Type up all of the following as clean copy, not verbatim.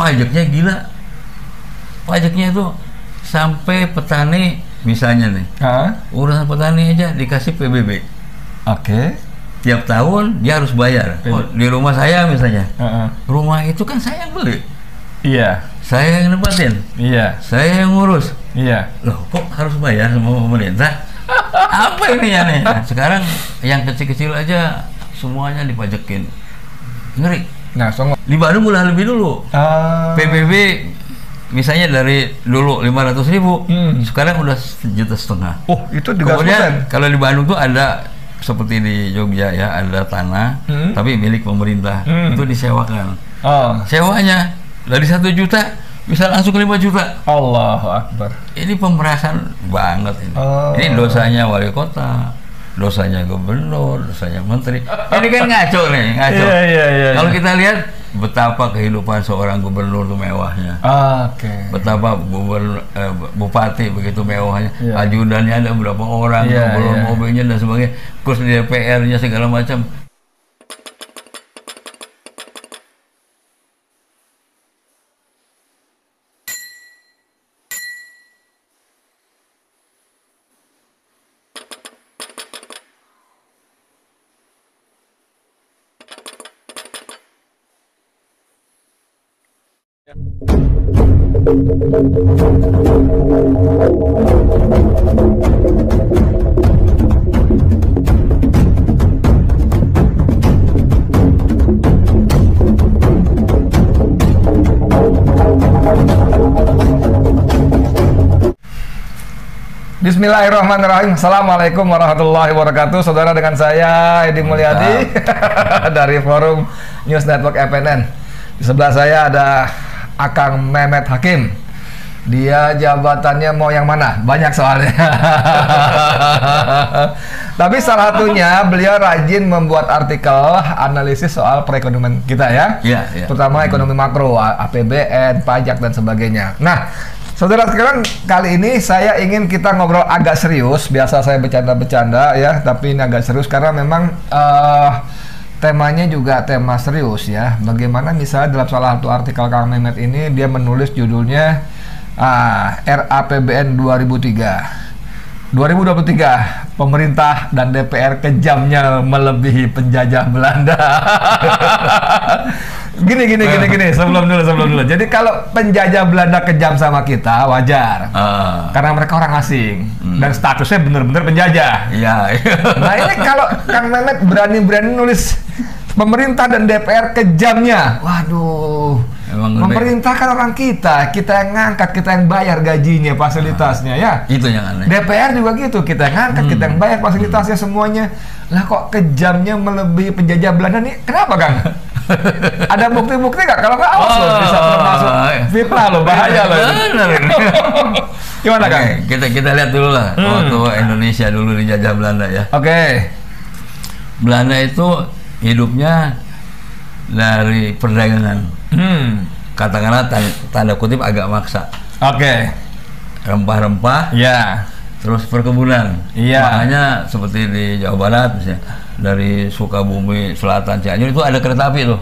pajaknya gila. Pajaknya itu sampai petani misalnya nih, urusan petani aja dikasih PBB. Oke. Tiap tahun dia harus bayar. Oh, di rumah saya misalnya, rumah itu kan saya yang beli. Iya. Saya yang nempatin. Iya. Saya yang ngurus. Iya. Loh, kok harus bayar sama pemerintah? Apa ini ya nih? Nah, sekarang yang kecil-kecil aja semuanya dipajekin. Ngeri. Nah, songong. Di Bandung udah lebih dulu. PBB misalnya dari dulu 500.000, sekarang udah 1,5 juta. Oh, itu juga. Kemudian kalau di Bandung tuh ada seperti di Jogja ya, ada tanah tapi milik pemerintah, itu disewakan. Sewanya dari 1 juta bisa langsung 5 juta. Allahu Akbar. Ini pemerasan banget ini. Ini dosanya wali kota, dosanya gubernur, dosanya menteri. Ini kan ngaco nih, ngaco. Kalau kita lihat betapa kehidupan seorang gubernur itu mewahnya. Betapa bupati begitu mewahnya. Ajudannya ada berapa orang, belum mobilnya dan sebagainya. Kursi DPR-nya segala macam. Bismillahirrahmanirrahim. Assalamualaikum warahmatullahi wabarakatuh. Saudara, dengan saya Edi Mulyadi dari Forum News Network FNN. Di sebelah saya ada Akang Mehmet Hakim. Dia jabatannya mau yang mana? Banyak soalnya. Tapi salah satunya beliau rajin membuat artikel analisis soal perekonomian kita ya. Terutama ekonomi makro, APBN, pajak dan sebagainya. Nah, saudara sekalian, kali ini saya ingin kita ngobrol agak serius. Biasa saya bercanda-bercanda ya, tapi ini agak serius karena memang temanya juga tema serius ya. Bagaimana misalnya dalam salah satu artikel Kang Mehmet ini dia menulis judulnya RAPBN 2023, pemerintah dan DPR kejamnya melebihi penjajah Belanda. Gini, sebelum dulu. Jadi kalau penjajah Belanda kejam sama kita wajar, karena mereka orang asing dan statusnya benar-benar penjajah. Nah, ini kalau Kang Mehmet berani-berani nulis pemerintah dan DPR kejamnya, waduh. Pemerintah kan orang kita yang ngangkat, kita yang bayar gajinya, fasilitasnya ya. Itu yang aneh. DPR juga gitu, kita yang ngangkat, kita yang bayar fasilitasnya semuanya. Lah kok kejamnya melebihi penjajah Belanda nih? Kenapa, Kang? Ada bukti-bukti nggak? Kalau nggak, awas loh, bisa termasuk fitnah loh, bahaya loh. Gimana, Kang? Kita lihat dulu lah waktu Indonesia dulu dijajah Belanda ya. Belanda itu hidupnya dari perdagangan. Katakanlah tanda kutip agak maksa. Rempah-rempah. Terus perkebunan. Makanya seperti di Jawa Barat misalnya, dari Sukabumi Selatan Cianjur itu ada kereta api tuh.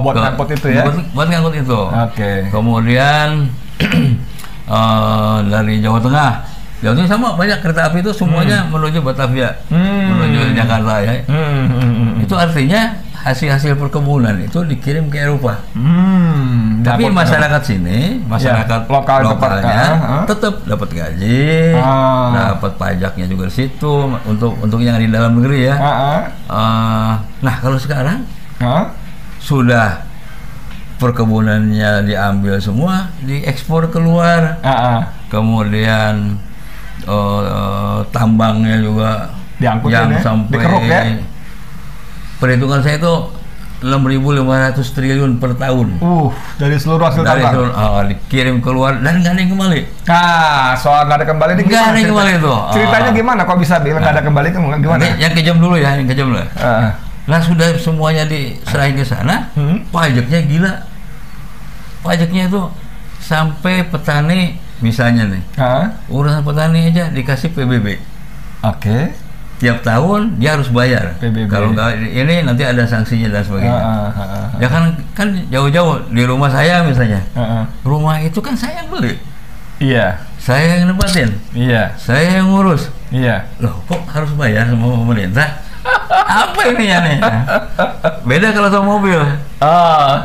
Buat ngangkut itu ya. Buat ngangkut itu. Kemudian dari Jawa Tengah sama banyak kereta api itu semuanya menuju Batavia, menuju Jakarta ya. Itu artinya hasil perkebunan itu dikirim ke Eropa. Tapi masyarakat sini, masyarakat lokalnya tetap dapat gaji, dapat pajaknya juga di situ untuk yang di dalam negeri ya. Nah, kalau sekarang sudah perkebunannya diambil semua, diekspor keluar, kemudian tambangnya juga diangkut yang ya? sampai Dikeruk ya? Perhitungan saya itu 6.500 triliun per tahun. Dari seluruh hasil tambang. Dikirim keluar dan nggak ada yang kembali. Soal nggak ada kembali ini nggak ada yang kembali itu. Ceritanya gimana? Kok bisa bilang nggak ada kembali itu gimana? Yang kejam dulu ya, yang kejam dulu. Nah, sudah semuanya diserahin ke sana, pajaknya gila. Pajaknya itu sampai petani misalnya nih, urusan petani aja dikasih PBB. tiap tahun dia harus bayar. PBB. Kalau nggak ini nanti ada sanksinya dan sebagainya. Ya kan jauh-jauh di rumah saya misalnya. Rumah itu kan saya yang beli. Iya. Saya yang nempatin. Iya. Saya yang ngurus. Iya. Loh, kok harus bayar sama pemerintah? Apa ini ya nih? Beda kalau sama mobil.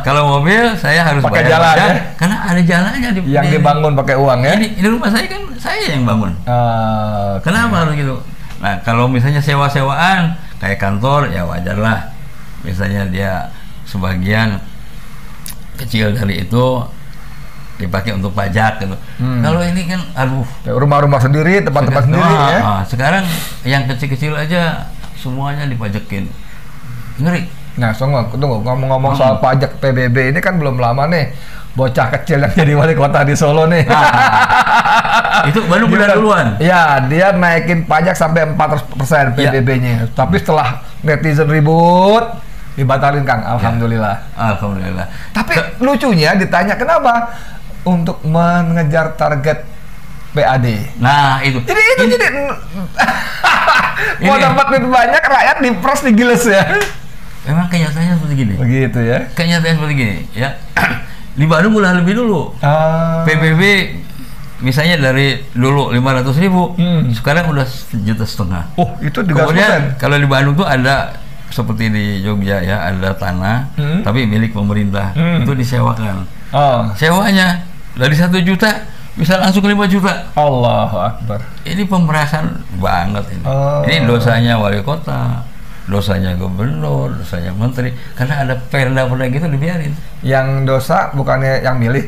Kalau mobil saya harus pakai bayar jalan, ya? Karena ada jalannya yang dibangun pakai uang ya. Ini rumah saya kan saya yang bangun. Okay. Kenapa harus gitu? Nah, kalau misalnya sewa-sewaan kayak kantor ya wajar lah. Misalnya dia sebagian kecil dari itu dipakai untuk pajak gitu. Kalau ini kan aduh, rumah-rumah sendiri, tempat-tempat sendiri ya. Sekarang yang kecil-kecil aja semuanya dipajakin. Ngeri. Nah, tunggu ngomong-ngomong soal pajak PBB ini kan belum lama nih. Bocah kecil yang jadi wali kota di Solo nih. Itu baru bulan duluan. Ya, dia naikin pajak sampai 400% PBB-nya. Tapi setelah netizen ribut, dibatalin Kang. Alhamdulillah. Alhamdulillah. Tapi lucunya ditanya kenapa? Untuk mengejar target PAD. Nah, itu. Jadi mau dapat duit banyak, rakyat diperas digiles ya. Memang kenyataannya seperti gini. Begitu ya. Kenyataannya seperti gini, ya. Di Bandung udah lebih dulu. PBB misalnya dari dulu 500.000, sekarang udah 1,5 juta. Oh, itu juga. Kemudian kalau di Bandung tuh ada seperti di Jogja ya, ada tanah tapi milik pemerintah. Itu disewakan. Sewanya dari 1 juta bisa langsung 5 juta. Allahu Akbar. Ini pemerasan banget ini. Ini dosanya wali kota, dosanya gubernur, dosanya menteri, karena ada perda-perda gitu dibiarin. Yang dosa bukannya yang milih.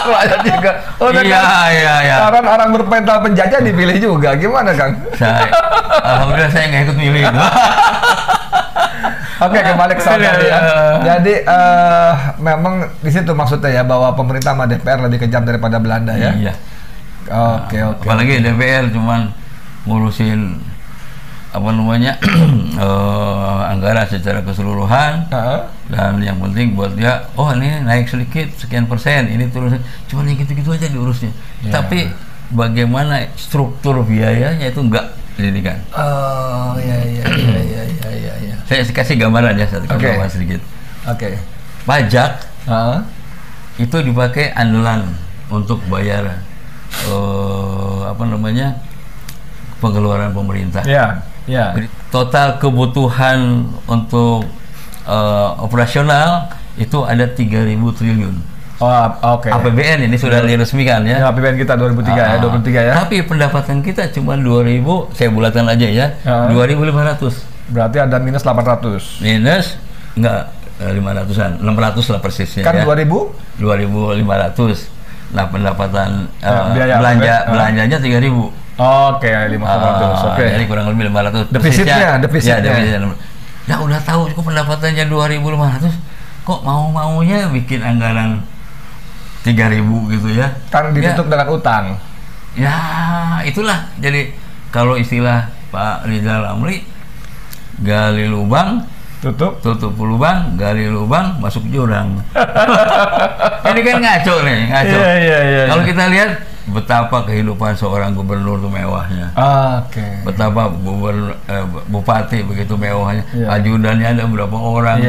Rakyat juga. Iya. Orang bermental penjajah dipilih juga. Gimana, Kang? Alhamdulillah saya nggak ikut milih itu. Oke, kembali ke soal tadi ya. Jadi memang di situ maksudnya ya bahwa pemerintah sama DPR lebih kejam daripada Belanda ya. Iya. Oke. Apalagi DPR cuman ngurusin apa namanya anggaran secara keseluruhan, dan yang penting buat dia, oh ini naik sedikit sekian persen, ini turun, cuma yang gitu-gitu aja diurusnya. Tapi bagaimana struktur biayanya itu enggak ini kan? Oh iya. Saya kasih gambaran ya, satu gambaran sedikit. Oke. Pajak itu dipakai andalan untuk bayar apa namanya pengeluaran pemerintah. Ya. Total kebutuhan untuk operasional itu ada 3.000 triliun. Oke. APBN ini sudah diresmikan ya. APBN kita 2023 ya. Tapi pendapatan kita cuma 2.000, saya bulatkan aja ya. 2.500. Berarti ada minus 800. Minus enggak 500-an, 600 lah persisnya. Kan ya. 2.500. Nah, pendapatan belanjanya 3.000. Oke, 500. Oke. Jadi kurang lebih 500. Defisitnya. Ya udah tahu kok pendapatannya 2.500, kok mau-maunya bikin anggaran 3.000 gitu ya. Kan ditutup dengan utang. Ya, itulah. Jadi kalau istilah Pak Rizal Ramli, gali lubang, tutup lubang, gali lubang, masuk jurang. Ini kan ngaco nih, ngaco. Iya. Kalau kita lihat betapa kehidupan seorang gubernur itu mewahnya. Betapa bupati begitu mewahnya. Ajudannya ada berapa orang,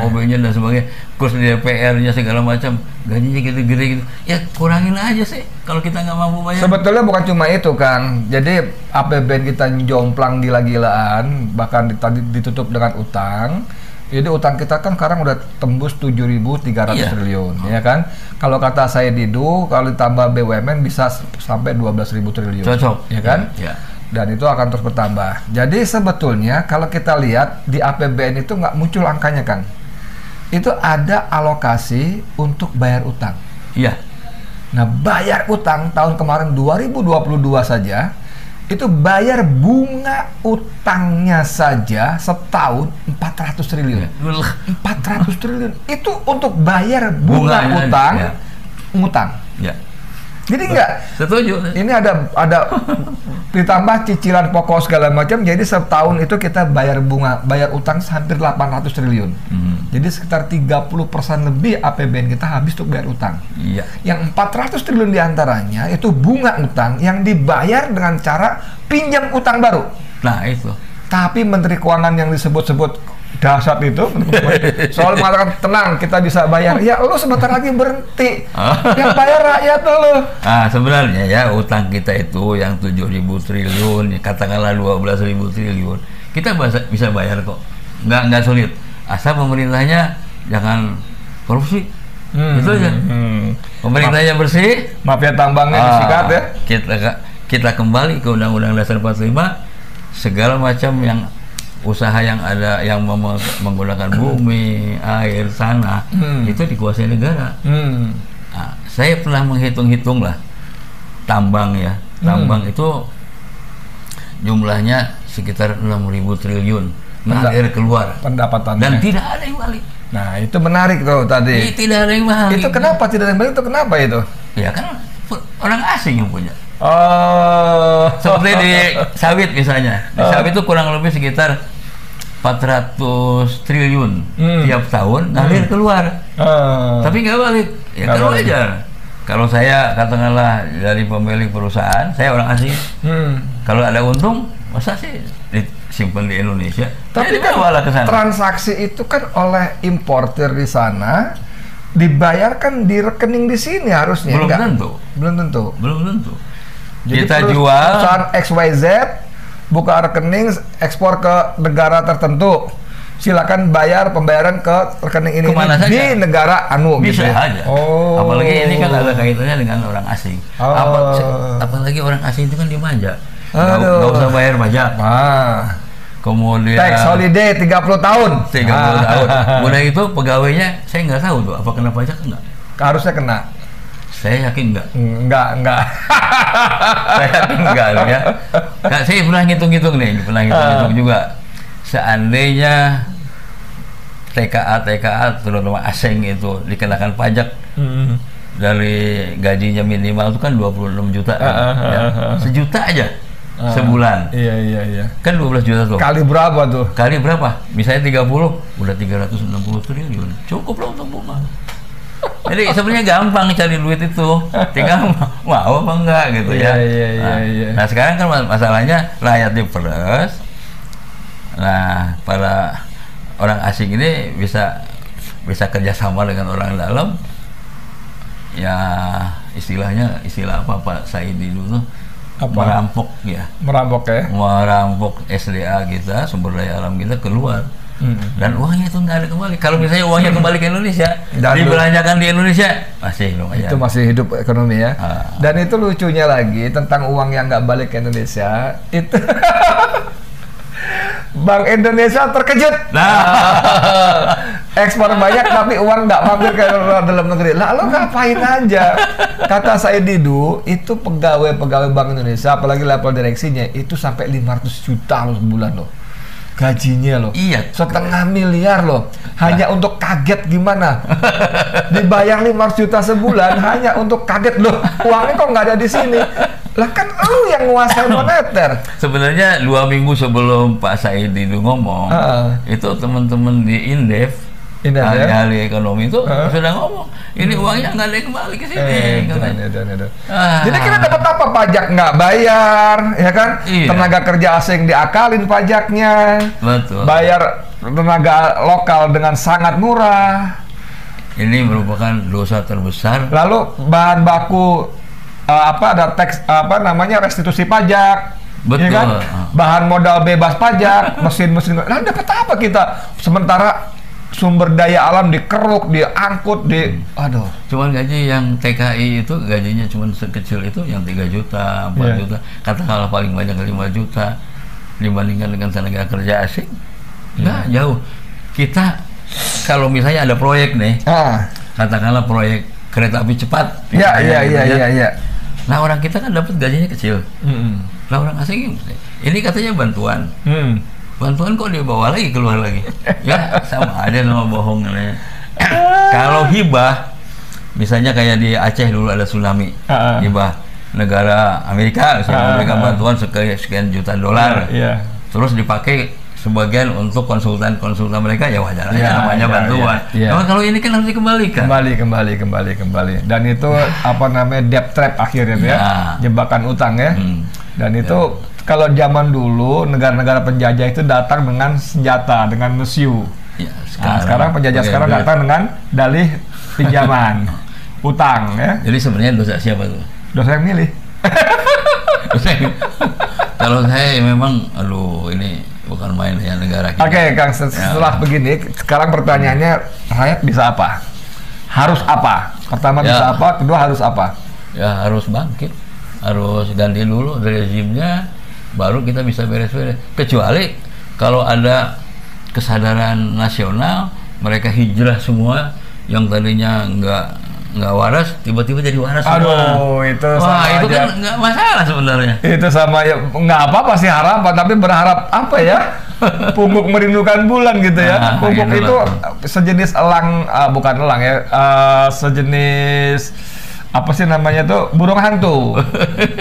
mobilnya dan sebagainya. Terus di DPR-nya segala macam, gajinya gitu-gitu gitu. Ya kurangin aja sih kalau kita nggak mampu bayar. Sebetulnya bukan cuma itu, Kang. Jadi APBN kita jomplang gila-gilaan, bahkan ditutup dengan utang. Jadi utang kita kan sekarang udah tembus 7.300 triliun, ya kan? Kalau kata saya Didu, kalau ditambah BUMN bisa sampai 12.000 triliun. Cocok, ya kan? Ya. Dan itu akan terus bertambah. Jadi sebetulnya kalau kita lihat di APBN itu nggak muncul angkanya, Kang. Itu ada alokasi untuk bayar utang. Iya. Nah, bayar utang tahun kemarin 2022 saja, itu bayar bunga utangnya saja setahun 400 triliun. 400 triliun. Itu untuk bayar bunga utang, ngutang. Ya. Jadi enggak. Setuju. Ini ada ditambah cicilan pokok segala macam. Jadi setahun itu kita bayar utang hampir 800 triliun. Jadi sekitar 30% lebih APBN kita habis untuk bayar utang. Iya. Yang 400 triliun diantaranya itu bunga utang yang dibayar dengan cara pinjam utang baru. Nah itu. Tapi Menteri Keuangan yang disebut-sebut dasar itu soal mengatakan tenang kita bisa bayar, ya lo sebentar lagi berhenti, yang bayar rakyat lo. Sebenarnya ya utang kita itu yang 7.000 triliun, katakanlah 12.000 triliun, kita bisa bayar kok, nggak sulit, asal pemerintahnya jangan korupsi, itu aja. Pemerintahnya bersih, mafia tambangnya disikat ya. Kita kembali ke Undang-Undang Dasar 45, segala macam yang usaha yang ada yang menggunakan bumi, air, tanah itu dikuasai negara. Nah, saya pernah menghitung-hitung lah tambang ya, tambang itu jumlahnya sekitar 6.000 triliun mengalir keluar pendapatannya dan tidak ada yang balik. Nah itu menarik tuh tadi. Tidak ada yang balik. Itu kenapa tidak ada yang balik? Itu kenapa itu? Ya kan orang asing yang punya. Oh, seperti di sawit misalnya. Di sawit itu kurang lebih sekitar 400 triliun tiap tahun ngalir keluar. Tapi nggak balik. Ya kan wajar. Kalau saya katakanlah dari pemilik perusahaan, saya orang asing. Kalau ada untung, masa sih disimpan di Indonesia? Tapi kan transaksi itu kan oleh importer di sana dibayarkan di rekening di sini harusnya. Belum tentu. Belum tentu. Belum tentu. Jadi kita jual perusahaan XYZ buka rekening ekspor ke negara tertentu, silakan bayar pembayaran ke rekening ini di negara anu bisa gitu ya? aja. Apalagi ini kan ada kaitannya dengan orang asing. Apalagi orang asing itu kan dimanja, nggak usah bayar pajak. Kemudian tax holiday 30 tahun. 30 tahun. Udah itu pegawainya saya nggak tahu tuh apa kena pajak enggak. Harusnya kena. Saya yakin enggak. Enggak. Saya yakin enggak ya. Nah, saya pernah ngitung-ngitung nih, juga. Seandainya TKA terutama asing itu dikenakan pajak dari gajinya minimal itu kan 26 juta. Sejuta aja sebulan. Iya. Kan 12 juta tuh. Kali berapa tuh? Kali berapa? Misalnya 30, udah 360 triliun. Cukup lah untuk bunga. Jadi sebenarnya gampang cari duit itu, tinggal mau apa enggak gitu ya. Iya. Nah sekarang kan masalahnya rakyat diperes. Nah para orang asing ini bisa kerjasama dengan orang dalam. Ya istilah apa Pak Saidi dulu merampok ya. Merampok SDA kita, sumber daya alam kita keluar. Dan uangnya itu nggak ada kembali. Kalau misalnya uangnya kembali ke Indonesia, dibelanjakan di Indonesia, masih lumayan. Itu masih hidup ekonomi ya. Dan itu lucunya lagi tentang uang yang nggak balik ke Indonesia, itu Bank Indonesia terkejut. Ekspor banyak tapi uang nggak mampir ke dalam negeri. Lalu ngapain aja? Kata saya Didu, itu pegawai Bank Indonesia, apalagi level direksinya, itu sampai 500 juta loh sebulan loh. Gajinya loh, iya, 1,5 miliar loh, hanya untuk kaget gimana? Dibayar 500 juta sebulan hanya untuk kaget loh, uangnya kok nggak ada di sini? Lah kan lu yang nguasai moneter. Sebenarnya 2 minggu sebelum Pak Said itu ngomong, itu teman-teman di Indef, ahli ekonomi itu sudah ngomong, ini uangnya nggak ada yang kembali ke sini. Jadi kita dapat apa? Pajak nggak bayar, ya kan? Iya. Tenaga kerja asing diakalin pajaknya. Betul. Bayar tenaga lokal dengan sangat murah. Ini merupakan dosa terbesar. Lalu bahan baku ada teks restitusi pajak. Betul. Ya kan? Bahan modal bebas pajak, mesin-mesin. Nah, dapat apa kita? Sementara sumber daya alam dikeruk, diangkut, aduh. Cuman gaji yang TKI itu gajinya cuma sekecil itu yang 3 juta, 4 juta. Katakanlah paling banyak 5 juta dibandingkan dengan tenaga kerja asing. Nggak jauh. Kita kalau misalnya ada proyek nih, katakanlah proyek kereta api cepat. Iya. Nah orang kita kan dapat gajinya kecil. Nah orang asing ini katanya bantuan. Bantuan kok dibawa lagi keluar lagi, ya sama aja sama bohong. Kalau hibah misalnya kayak di Aceh dulu ada tsunami, hibah negara Amerika, misalnya memberikan bantuan sekian juta dolar, terus dipakai sebagian untuk konsultan mereka, ya wajar aja namanya bantuan. Nah, kalau ini kan harus dikembalikan. Kembali. Dan itu apa namanya debt trap akhirnya ya, jebakan utang ya. Dan itu kalau zaman dulu negara-negara penjajah itu datang dengan senjata, dengan mesiu. Sekarang penjajah sekarang datang dengan dalih pinjaman, utang ya. Jadi sebenarnya dosa siapa tuh? Dosa yang milih. Kalau saya memang, ini bukan main ya negara kita. Oke, Kang, setelah begini, sekarang pertanyaannya, rakyat bisa apa? Harus apa? Pertama bisa apa, kedua harus apa? Ya harus bangkit, harus ganti dulu rezimnya, baru kita bisa beres-beres. Kecuali kalau ada kesadaran nasional, mereka hijrah semua, yang tadinya nggak waras, tiba-tiba jadi waras semua. Itu sama itu aja. Kan nggak masalah sebenarnya. Itu sama ya, nggak apa-apa sih harapan, tapi berharap apa ya? Pungguk merindukan bulan gitu ya. Pungguk itu sejenis elang, bukan elang ya, sejenis apa sih namanya tuh, burung hantu.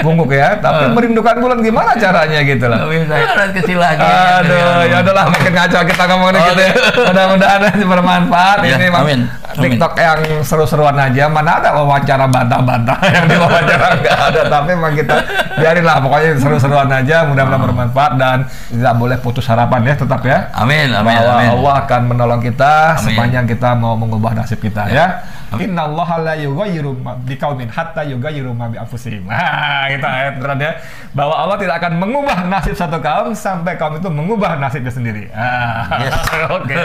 Pungguk ya, tapi merindukan bulan gimana caranya gitu lah. Saya kecil lagi. Aduh, ya udahlah, makin ngaco kita ngomongin gitu ya. Mudah-mudahan bermanfaat. Ini amin. TikTok yang seru-seruan aja, mana ada wawancara bantah-bantah yang diwawancara nggak ada, tapi memang kita biarinlah, pokoknya seru-seruan aja, mudah-mudahan bermanfaat dan tidak boleh putus harapan ya, tetap ya. Amin. Allah akan menolong kita sepanjang kita mau mengubah nasib kita ya. Innallaha la yughayyiru biqaumin hatta yughayyiru ma bi anfusihim. Kita ayat beneran ya, bahwa Allah tidak akan mengubah nasib satu kaum sampai kaum itu mengubah nasibnya sendiri. Oke.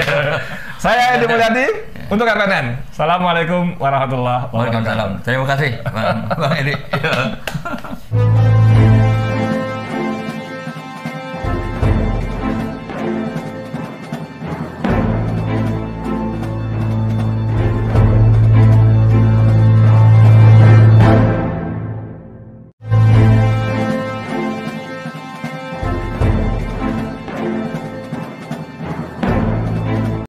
Saya Edi Mulyadi untuk RNN. Assalamualaikum warahmatullahi wabarakatuh. Terima kasih Bang Edi.